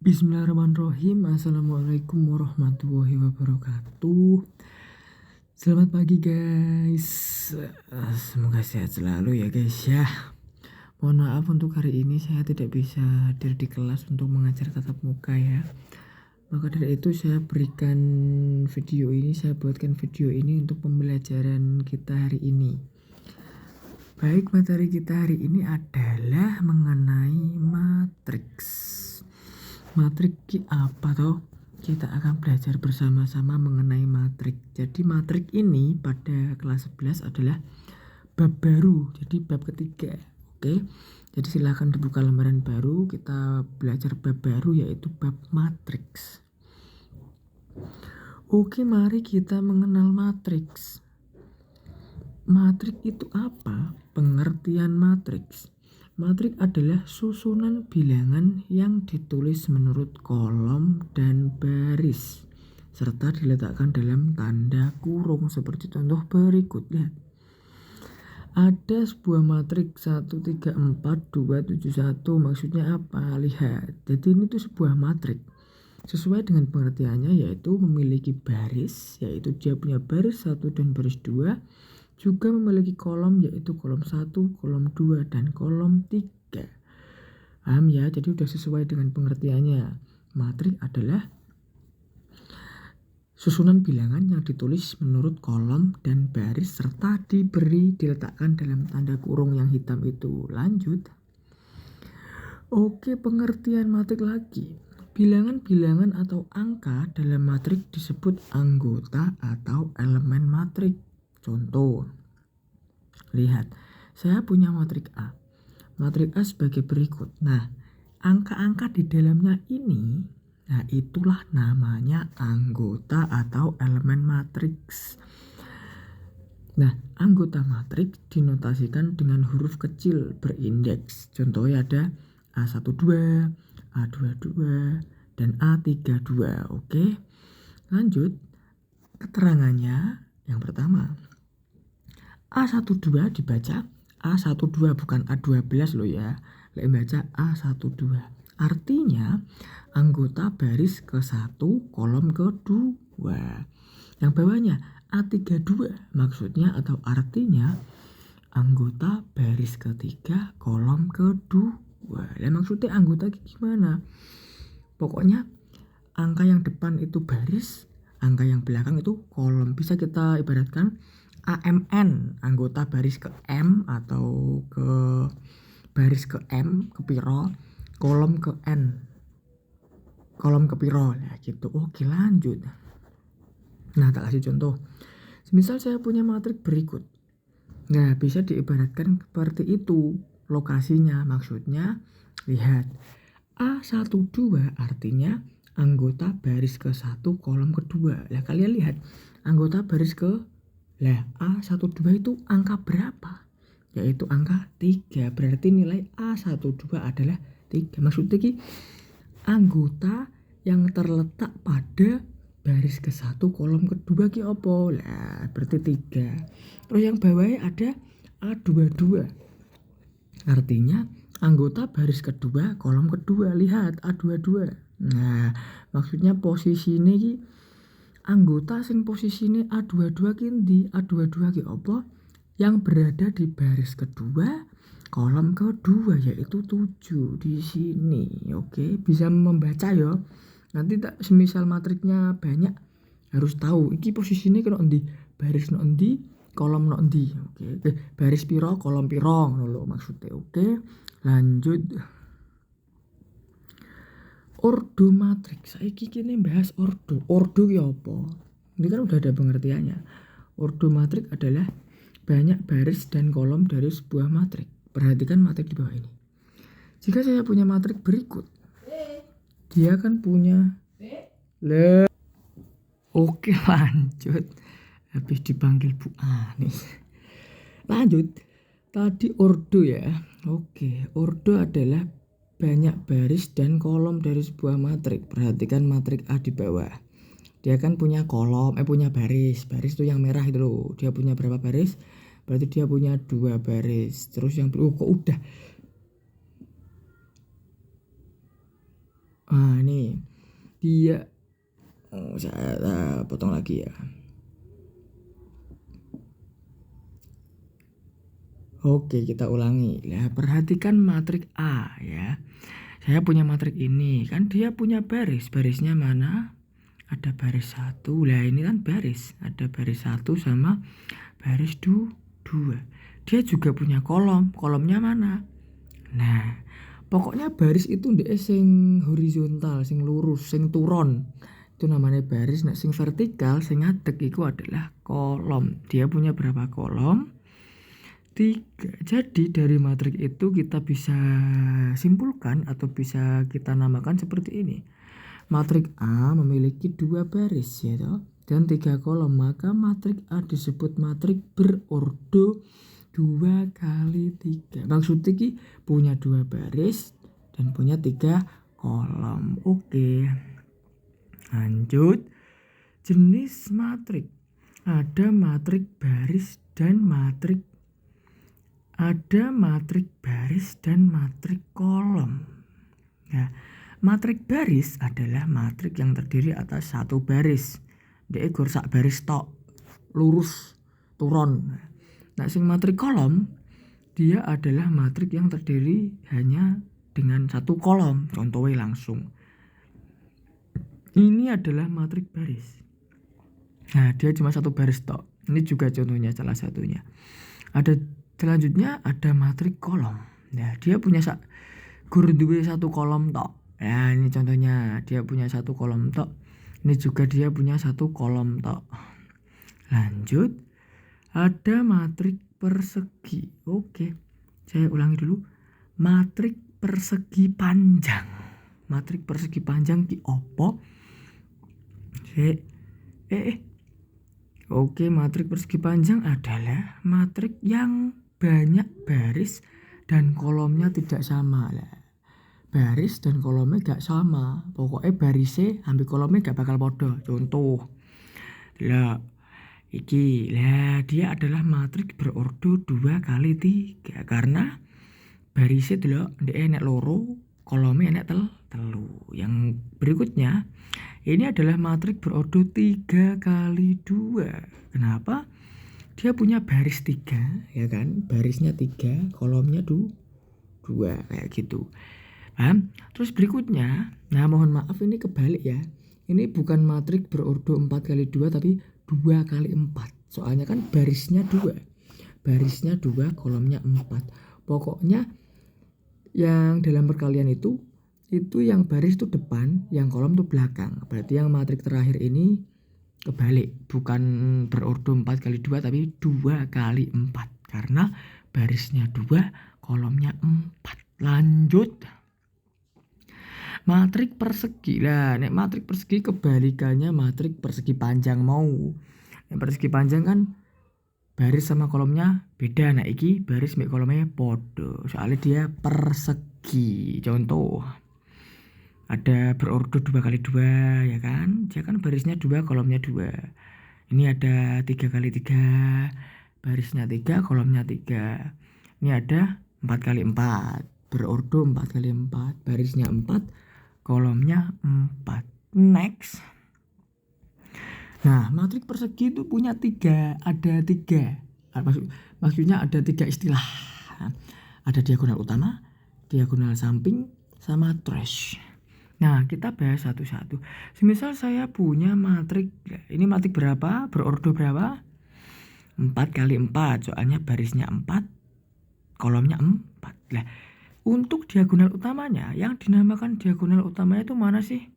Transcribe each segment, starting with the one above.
Bismillahirrahmanirrahim. Assalamualaikum warahmatullahi wabarakatuh. Selamat pagi guys. Semoga sehat selalu ya guys ya. Mohon maaf untuk hari ini saya tidak bisa hadir di kelas untuk mengajar tatap muka ya. Maka dari itu saya buatkan video ini untuk pembelajaran kita hari ini. Baik, materi kita hari ini adalah mengenai matriks. Matrik apa toh? Kita akan belajar bersama-sama mengenai matrik. Jadi matrik ini pada kelas 11 adalah bab baru, jadi bab ketiga. Oke. Jadi silakan dibuka lembaran baru, kita belajar bab baru yaitu bab matriks. Oke, mari kita mengenal matriks. Matrik itu apa? Pengertian matriks. Matrik adalah susunan bilangan yang ditulis menurut kolom dan baris serta diletakkan dalam tanda kurung seperti contoh berikut. Lihat. Ada sebuah matrik 1, 3, 4, 2, 7, 1. Maksudnya apa? Lihat. Jadi ini tuh sebuah matrik. Sesuai dengan pengertiannya yaitu memiliki baris, yaitu dia punya baris 1 dan baris 2. Juga memiliki kolom yaitu kolom 1, kolom 2, dan kolom 3. Paham ya? Jadi sudah sesuai dengan pengertiannya. Matrik adalah susunan bilangan yang ditulis menurut kolom dan baris serta diletakkan dalam tanda kurung yang hitam itu. Lanjut. Oke, pengertian matrik lagi. Bilangan-bilangan atau angka dalam matrik disebut anggota atau elemen matrik. Contoh, lihat, saya punya matrik A. Matrik A sebagai berikut. Nah, angka-angka di dalamnya ini, nah itulah namanya anggota atau elemen matriks. Nah, anggota matriks dinotasikan dengan huruf kecil berindeks. Contohnya ada A12, A22, dan A32. Oke, lanjut. Keterangannya yang pertama. A12 dibaca A12 bukan A12 loh ya. Lek baca A12. Artinya anggota baris ke-1 kolom ke-2. Yang bawahnya A32 maksudnya atau artinya anggota baris ke-3 kolom ke-2. Lah maksudnya anggota gimana? Pokoknya angka yang depan itu baris, angka yang belakang itu kolom. Bisa kita ibaratkan AMN, anggota baris ke M atau ke baris ke M, ke piro, kolom ke N, kolom ke piro, ya gitu. Oke, lanjut. Nah, tak kasih contoh. Misal saya punya matrik berikut. Nah, bisa diibaratkan seperti itu lokasinya. Maksudnya, lihat. A12 artinya anggota baris ke-1 kolom ke-2. Lah kalian lihat, anggota baris ke A12 itu angka berapa? Yaitu angka 3. Berarti nilai A12 adalah 3. Maksudnya ki anggota yang terletak pada baris ke-1 kolom ke-2 ki opo? Lah berarti 3. Terus yang bawahnya ada A22. Artinya anggota baris kedua kolom kedua. Lihat A22. Nah, maksudnya posisi ini ki anggota sing posisine A22 ki ndi? A22 ki apa? Yang berada di baris kedua kolom kedua yaitu 7 di sini. Oke, bisa membaca ya. Nanti tak semisal matriknya banyak harus tahu iki posisine kena ndi? Baris no ndi? Kolom no ndi? Oke. Baris piro, kolom piro ngono lho maksudnya. Oke. Lanjut. Ordo matriks. Saiki kene bahas ordo. Ordo ki apa? Ini kan udah ada pengertiannya. Ordo matrik adalah banyak baris dan kolom dari sebuah matrik. Perhatikan matrik di bawah ini. Jika saya punya matrik berikut, dia kan punya Oke, lanjut. Habis dipanggil Bu Anis. Lanjut. Tadi ordo ya. Oke, ordo adalah banyak baris dan kolom dari sebuah matrik. Perhatikan matrik A di bawah. Dia kan punya kolom, punya baris. Baris itu yang merah itu loh. Dia punya berapa baris? Berarti dia punya 2 baris. Terus yang kok udah. Ini dia saya potong lagi ya. Oke, kita ulangi. Nah, perhatikan matrik A ya. Saya punya matrik ini, kan dia punya baris. Barisnya mana? Ada baris 1. Lah ini kan baris. Ada baris 1 sama baris 2. Dia juga punya kolom. Kolomnya mana? Nah, pokoknya baris itu ndek sing horizontal, sing lurus, sing turon. Itu namanya baris. Nah, sing vertikal, sing ngadeg itu adalah kolom. Dia punya berapa kolom? 3. Jadi dari matrik itu kita bisa simpulkan atau bisa kita namakan seperti ini. Matrik A memiliki 2 baris ya toh, dan 3 kolom, maka matrik A disebut matrik berordo 2 kali 3. Maksudnya ki punya 2 baris dan punya 3 kolom. Oke. Lanjut. Jenis matrik. Ada matrik baris dan matrik baris dan matrik kolom. Nah, matrik baris adalah matrik yang terdiri atas satu baris. Dia sak baris tok, lurus, turun. Nah, sing matrik kolom, dia adalah matrik yang terdiri hanya dengan satu kolom. Contohnya langsung. Ini adalah matrik baris. Nah, dia cuma satu baris tok. Ini juga contohnya salah satunya. Selanjutnya ada matrik kolom. Nah, dia punya duwe satu kolom tok. Nah, ini contohnya dia punya satu kolom tok. Ini juga dia punya satu kolom tok. Lanjut, ada matrik persegi. Oke, saya ulangi dulu. Matrik persegi panjang. Matrik persegi panjang ki opo? Oke, matrik persegi panjang adalah matrik yang banyak baris dan kolomnya tidak sama lah. Baris dan kolomnya gak sama. Pokoknya barisnya ambil kolomnya gak bakal podo. Contoh. Lah, dia adalah matrik berordo 2 kali 3 karena barisnya delok ndek enek loro, kolomnya enek telu. Yang berikutnya, ini adalah matrik berordo 3 kali 2. Kenapa? Dia punya baris 3, ya kan? Barisnya 3, kolomnya 2, kayak gitu. Paham? Terus berikutnya, nah mohon maaf ini kebalik ya. Ini bukan matrik berordo 4 kali 2 tapi 2 kali 4. Soalnya kan barisnya 2. Barisnya 2, kolomnya 4. Pokoknya yang dalam perkalian itu yang baris itu depan, yang kolom itu belakang. Berarti yang matrik terakhir ini kebalik, bukan berordo 4 kali 2 tapi 2 kali 4 karena barisnya 2, kolomnya 4. Lanjut. Matrik persegi. Lah, nek matrik persegi kebalikannya matrik persegi panjang mau. Yang persegi panjang kan baris sama kolomnya beda. Nah, iki baris mek kolomnya podo. Soalnya dia persegi. Contoh. Ada berordo 2 kali 2 ya kan. Dia kan barisnya 2, kolomnya 2. Ini ada 3 kali 3, barisnya 3, kolomnya 3. Ini ada 4 kali 4, berordo 4 kali 4, barisnya 4, kolomnya 4. Next. Nah, matrik persegi itu punya 3, ada 3. Maksudnya ada 3 istilah. Ada diagonal utama, diagonal samping, sama trash. Nah, kita bahas satu-satu. Semisal saya punya matrik, ini matrik berapa? Berordo berapa? 4 kali 4, soalnya barisnya 4, kolomnya 4. Nah, untuk diagonal utamanya, yang dinamakan diagonal utamanya itu mana sih?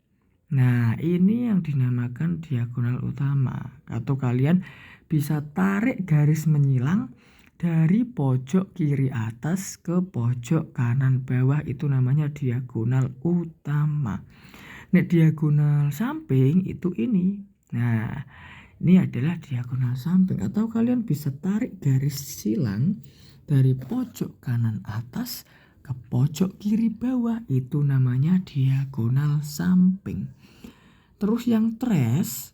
Nah, ini yang dinamakan diagonal utama. Atau kalian bisa tarik garis menyilang dari pojok kiri atas ke pojok kanan bawah, itu namanya diagonal utama. Nek diagonal samping itu ini. Nah, ini adalah diagonal samping. Atau kalian bisa tarik garis silang dari pojok kanan atas ke pojok kiri bawah, itu namanya diagonal samping. Terus yang trace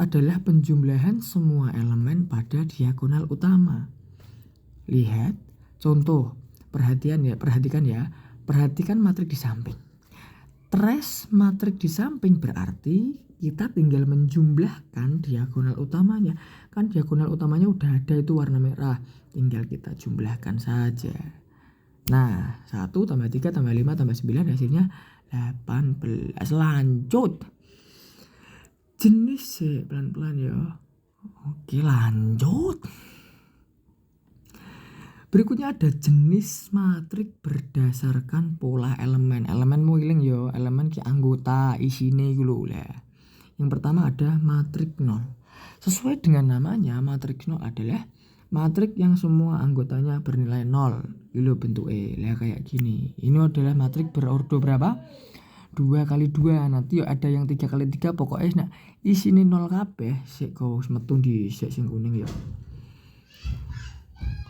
adalah penjumlahan semua elemen pada diagonal utama. Lihat contoh, perhatikan ya, perhatikan matrik di samping. Trace matriks di samping berarti kita tinggal menjumlahkan diagonal utamanya. Kan diagonal utamanya udah ada itu warna merah. Tinggal kita jumlahkan saja. Nah, 1 tambah 3 tambah 5 tambah 9 hasilnya 18. Lanjut. Jenis pelan-pelan ya. Oke, lanjut. Berikutnya ada jenis matrik berdasarkan pola elemen. Elemen muiling yo, elemen ki anggota isine iku lho lah. Yang pertama ada matrik 0. Sesuai dengan namanya, matrik 0 adalah matrik yang semua anggotanya bernilai 0. Ini bentuknya lah kayak gini. Ini adalah matrik berordo berapa? 2 kali 2. Nanti ada yang 3 kali 3, pokoknya nah isine 0 kabeh. Sik kau metu di sing kuning ya.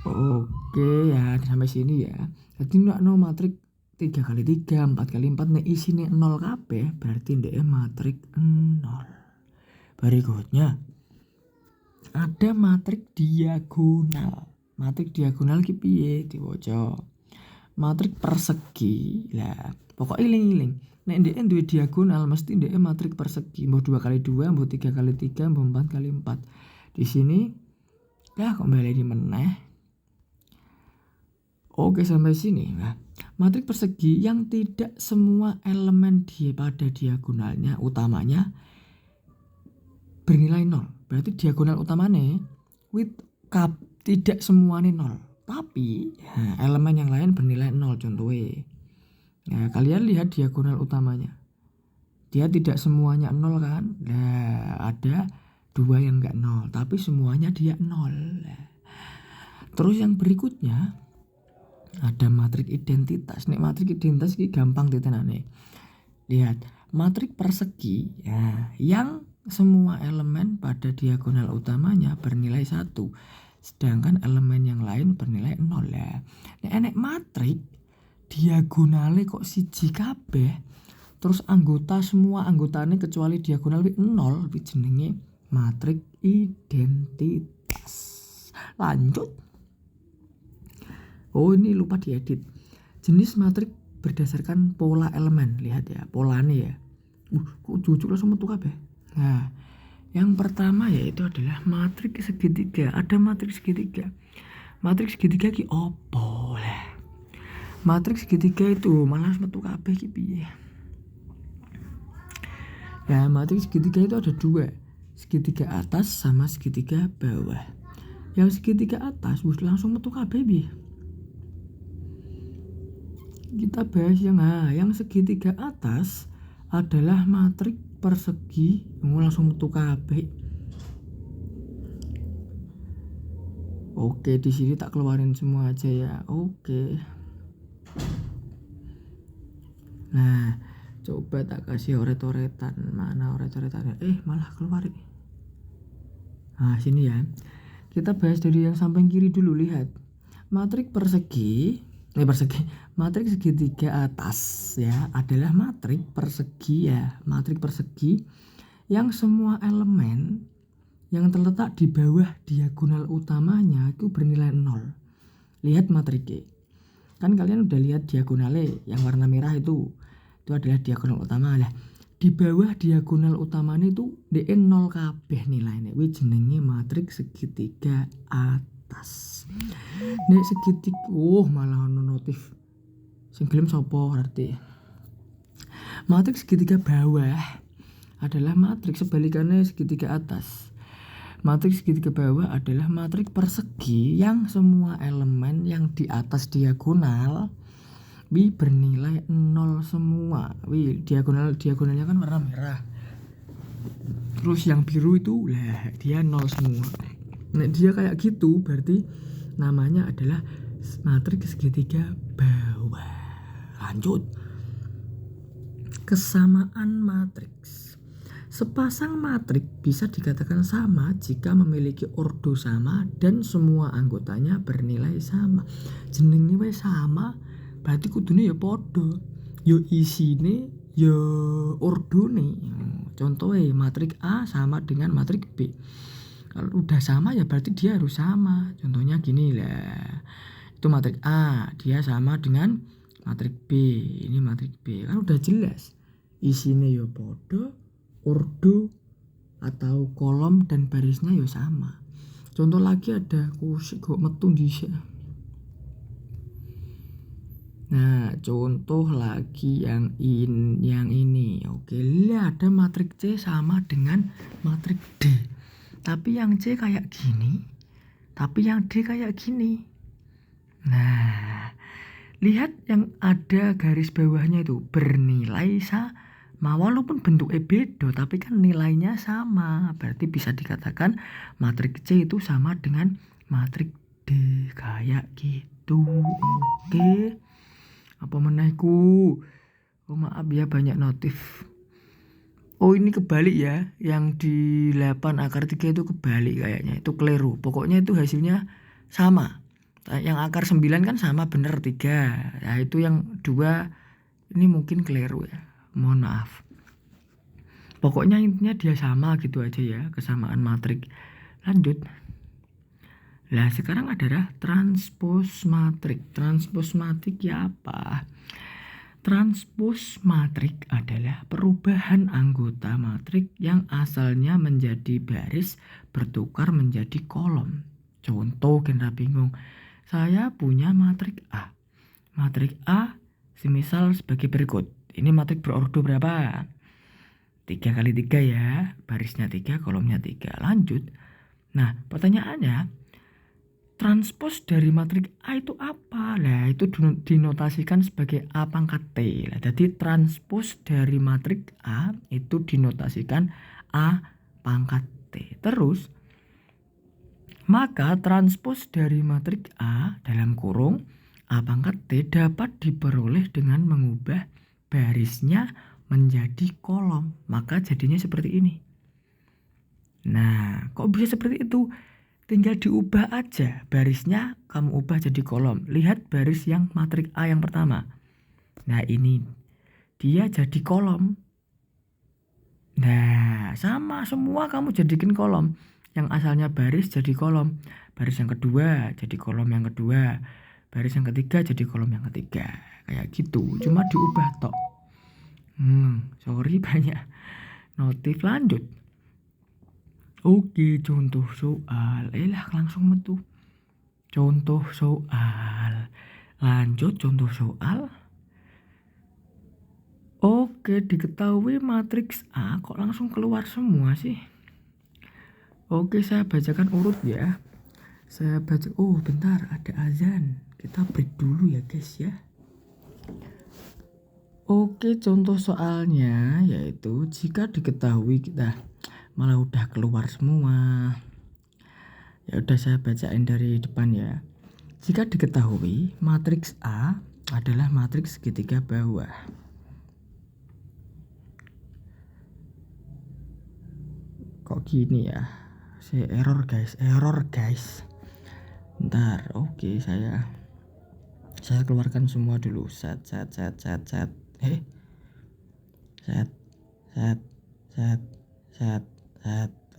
Oke ya, sampai sini ya. Jadi no matrik 3 kali 3, 4 kali 4 nek isine 0 kabeh berarti ndek matrik 0. Berikutnya ada matrik diagonal. Matrik diagonal ki piye diwaca? Matrik persegi. Lah, pokok iling-iling. Nek ndek duwe diagonal mesti ndek matrik persegi. Mbah 2 kali 2, mbah 3 kali 3, mbah 4 kali 4. Di sini ya kok baleni meneh. Oke, sampai sini. Nah, matrik persegi yang tidak semua elemen pada diagonalnya utamanya bernilai 0. Berarti diagonal utamanya with cup tidak semuanya 0. Tapi elemen yang lain bernilai 0 contohnya. Nah, kalian lihat diagonal utamanya. Dia tidak semuanya 0 kan? Nah, ada 2 yang enggak 0, tapi semuanya dia 0. Terus yang berikutnya ada matrik identitas. Nek matrik identitas ini gampang ditenane. Lihat, matrik persegi ya, yang semua elemen pada diagonal utamanya bernilai 1, sedangkan elemen yang lain bernilai 0 ya. Nek enek matrik diagonale kok siji kabeh, terus anggota semua anggotanya kecuali diagonal 0, jenenge matrik identitas. Lanjut. Oh, ini lupa diedit. Jenis matrik berdasarkan pola elemen. Lihat ya, polanya ya. Kok jujur langsung metu kabeh. Nah, yang pertama yaitu adalah matrik segitiga. Ada matrik segitiga. Matrik segitiga ki opo lah. Matrik segitiga itu malah metu kabeh ki piye? Nah, matrik segitiga itu ada 2. Segitiga atas sama segitiga bawah. Yang segitiga atas wis langsung metu kabeh piye? Kita bahas yang segitiga atas adalah matrik persegi. Langsung metu kabeh. Oke, di sini tak keluarin semua aja ya. Oke. Nah, coba tak kasih oret-oretan. Mana oret-oretannya? Malah keluar. Nah, sini ya. Kita bahas dari yang samping kiri dulu. Lihat. Matrik persegi. Matrik segitiga atas ya adalah matrik persegi ya. Matrik persegi yang semua elemen yang terletak di bawah diagonal utamanya itu bernilai 0. Lihat matriknya. Kan kalian udah lihat diagonalnya yang warna merah itu adalah diagonal utama lah. Di bawah diagonal utamanya itu DE 0 kabeh nilainya. Kuwi jenenge matrik segitiga atas. Nek segitiga malah ono notif. Sing gelem sapa berarti? Matrik segitiga bawah adalah matrik sebalikannya segitiga atas. Matrik segitiga bawah adalah matrik persegi yang semua elemen yang di atas diagonal bernilai 0 semua. Diagonalnya kan warna merah. Terus yang biru itu lah dia 0 semua. Nah, dia kayak gitu berarti namanya adalah matrik segitiga bawah. Lanjut. Kesamaan matriks. Sepasang matrik bisa dikatakan sama jika memiliki ordo sama dan semua anggotanya bernilai sama. Jenenge wis sama, berarti kudune ya padha. Ya isine, ya ordone. Contohnya matrik A sama dengan matrik B. Kalau udah sama ya berarti dia harus sama. Contohnya gini lah. Itu matrik A, dia sama dengan matrik B. Ini matrik B. Kan udah jelas. Isine ya padha, ordo atau kolom dan barisnya ya sama. Contoh lagi ada kusik kok metu dhisik. Nah, contoh lagi yang ini. Oke, lihat ada matriks C sama dengan matriks D. Tapi yang C kayak gini, tapi yang D kayak gini. Nah, lihat yang ada garis bawahnya itu bernilai sama, walaupun bentuknya beda tapi kan nilainya sama. Berarti bisa dikatakan matriks C itu sama dengan matriks D kayak gitu. Oke. Apa menehku? Oh maaf ya, banyak notif. Oh ini kebalik ya. Yang di 8 akar 3 itu kebalik kayaknya. Itu keliru. Pokoknya itu hasilnya sama. Yang akar 9 kan sama bener 3. Ya itu yang 2 ini mungkin keliru ya. Mohon maaf. Pokoknya intinya dia sama gitu aja ya. Kesamaan matriks. Lanjut. Nah sekarang adalah transpos matrik. Transpos matrik ya apa? Transpos matrik adalah perubahan anggota matrik yang asalnya menjadi baris bertukar menjadi kolom. Contoh Kendra bingung. Saya punya matrik A. Matrik A semisal sebagai berikut. Ini matrik berordo berapa? 3 kali 3 ya. Barisnya 3, kolomnya 3. Lanjut. Nah pertanyaannya, transpos dari matrik A itu apa? Nah, itu dinotasikan sebagai A pangkat T. Nah, jadi transpos dari matrik A itu dinotasikan A pangkat T. Terus, maka transpos dari matrik A dalam kurung A pangkat T dapat diperoleh dengan mengubah barisnya menjadi kolom. Maka jadinya seperti ini. Nah, kok bisa seperti itu? Tinggal diubah aja barisnya, kamu ubah jadi kolom. Lihat baris yang matrik A yang pertama. Nah ini dia jadi kolom. Nah sama semua kamu jadikan kolom. Yang asalnya baris jadi kolom. Baris yang kedua jadi kolom yang kedua. Baris yang ketiga jadi kolom yang ketiga. Kayak gitu. Cuma diubah tok. Sorry banyak notif. Lanjut. Oke, contoh soal. Langsung metu. Contoh soal. Lanjut contoh soal. Oke, diketahui matriks A kok langsung keluar semua sih. Oke, saya bacakan urut ya. Saya baca. Oh, bentar, ada azan. Kita break dulu ya, guys ya. Oke, contoh soalnya yaitu jika diketahui kita malah udah keluar semua. Ya udah saya bacain dari depan ya. Jika diketahui matriks A adalah matriks segitiga bawah. Kok gini ya? Saya error guys. Bentar, oke saya keluarkan semua dulu. Set. Set.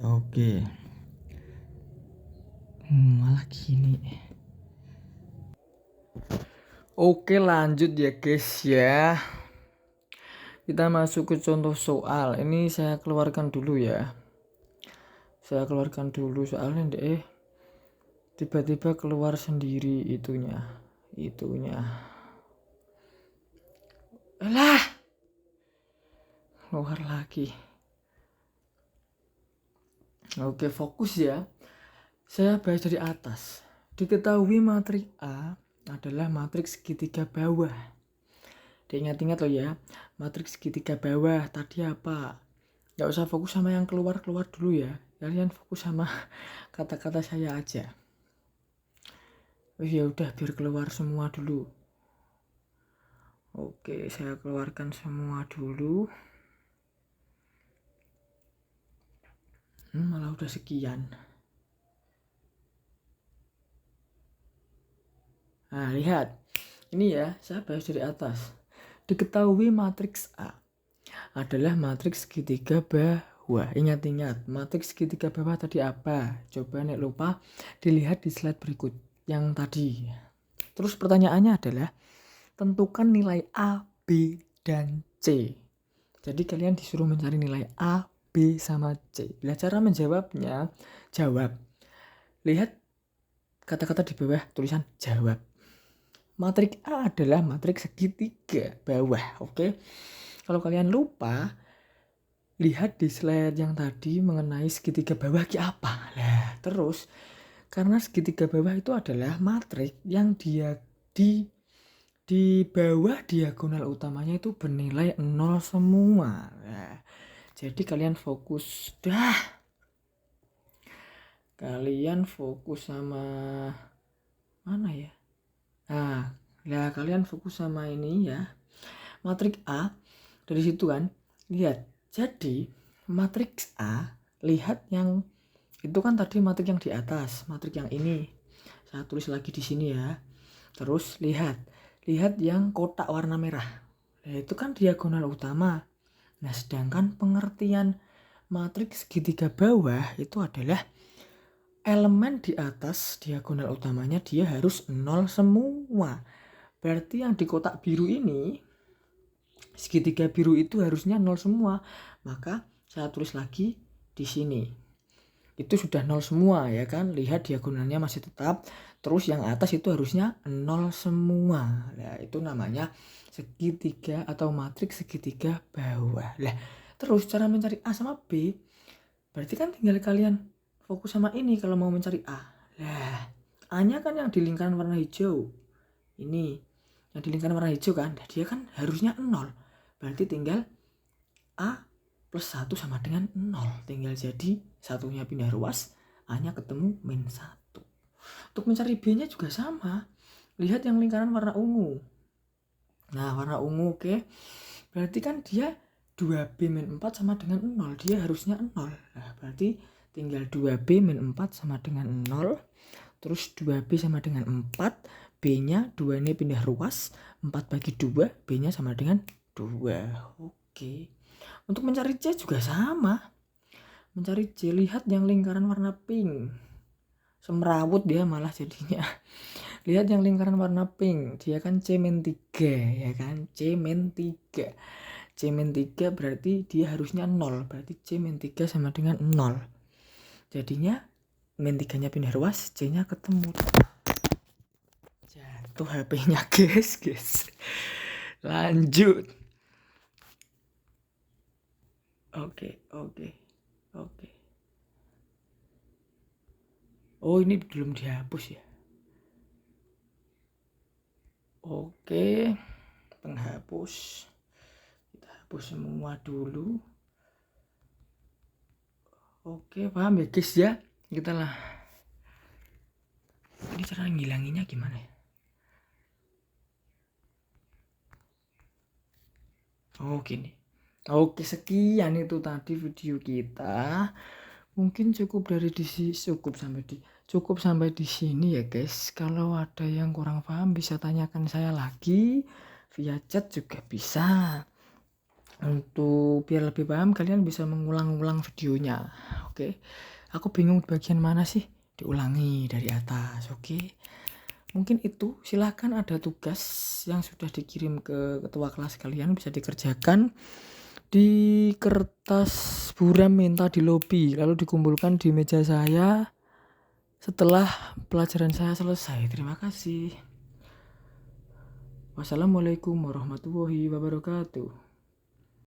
Oke. Malah gini. Oke, lanjut ya guys ya. Kita masuk ke contoh soal. Ini saya keluarkan dulu ya. Saya keluarkan dulu soalnya tiba-tiba keluar sendiri itunya. Alah. Keluar lagi. Oke, fokus ya. Saya bahas dari atas. Diketahui matriks A adalah matriks segitiga bawah. Diingat-ingat loh ya. Matriks segitiga bawah tadi apa? Gak usah fokus sama yang keluar dulu ya. Kalian fokus sama kata-kata saya aja. Ya udah biar keluar semua dulu. Oke, saya keluarkan semua dulu. Malah udah sekian. Nah, lihat. Ini ya, saya bahas dari atas. Diketahui matriks A adalah matriks segitiga bawah. Ingat, matriks segitiga bawah tadi apa? Coba nek lupa dilihat di slide berikut yang tadi. Terus pertanyaannya adalah tentukan nilai A, B, dan C. Jadi kalian disuruh mencari nilai A, B, sama C. Bila cara menjawabnya, jawab. Lihat kata-kata di bawah tulisan jawab. Matriks A adalah matriks segitiga bawah, oke? Kalau kalian lupa, lihat di slide yang tadi mengenai segitiga bawah apa. Nah, terus karena segitiga bawah itu adalah matriks yang dia di bawah diagonal utamanya itu bernilai 0 semua. Nah, jadi kalian fokus kalian fokus sama mana ya? Nah, kalian fokus sama ini ya. Matriks A dari situ kan. Lihat. Jadi, matriks A, lihat yang itu kan tadi matriks yang di atas, matriks yang ini. Saya tulis lagi di sini ya. Terus lihat yang kotak warna merah. Nah, itu kan diagonal utama. Nah, sedangkan pengertian matriks segitiga bawah itu adalah elemen di atas diagonal utamanya dia harus 0 semua. Berarti yang di kotak biru ini, segitiga biru itu harusnya 0 semua. Maka saya tulis lagi di sini. Itu sudah 0 semua ya kan, lihat diagonalnya masih tetap, terus yang atas itu harusnya 0 semua. Nah, itu namanya segitiga atau matriks segitiga bawah. Lah, terus cara mencari A sama B, berarti kan tinggal kalian fokus sama ini kalau mau mencari A. Lah, A-nya kan yang di lingkaran warna hijau. Ini yang di lingkaran warna hijau kan, dia kan harusnya 0. Berarti tinggal A plus 1 sama dengan 0. Tinggal jadi satunya pindah ruas, A-nya ketemu min 1. Untuk mencari B-nya juga sama. Lihat yang lingkaran warna ungu. Nah, warna ungu, oke. Berarti kan dia 2B min 4 sama dengan 0. Dia harusnya 0. Nah, berarti tinggal 2B min 4 sama dengan 0. Terus 2B sama dengan 4. B-nya 2 ini pindah ruas. 4 bagi 2, B-nya sama dengan 2. Oke. Untuk mencari C juga sama. Mencari C, lihat yang lingkaran warna pink. Semrawut dia malah jadinya. Lihat yang lingkaran warna pink. Dia kan C min 3 ya kan. C min 3. C min 3 berarti dia harusnya 0. Berarti C min 3 sama dengan 0. Jadinya min 3 nya pindah ruas, C nya ketemu. Jatuh HP-nya guys. Lanjut. Oke. Oh, ini belum dihapus ya. Oke. Penghapus. Kita hapus semua dulu. Oke, paham ya guys ya? Kita lah. Ini cara ngilanginnya gimana ya? Oh, gini. Oke, sekian itu tadi video kita. Mungkin cukup sampai di sini ya guys. Kalau ada yang kurang paham bisa tanyakan saya lagi via chat juga bisa. Untuk biar lebih paham kalian bisa mengulang-ulang videonya. Oke. Aku bingung bagian mana sih? Diulangi dari atas. Oke. Mungkin itu, silahkan ada tugas yang sudah dikirim ke ketua kelas kalian bisa dikerjakan di kertas buram minta di lobi, lalu dikumpulkan di meja saya setelah pelajaran saya selesai. Terima kasih. Wassalamualaikum warahmatullahi wabarakatuh.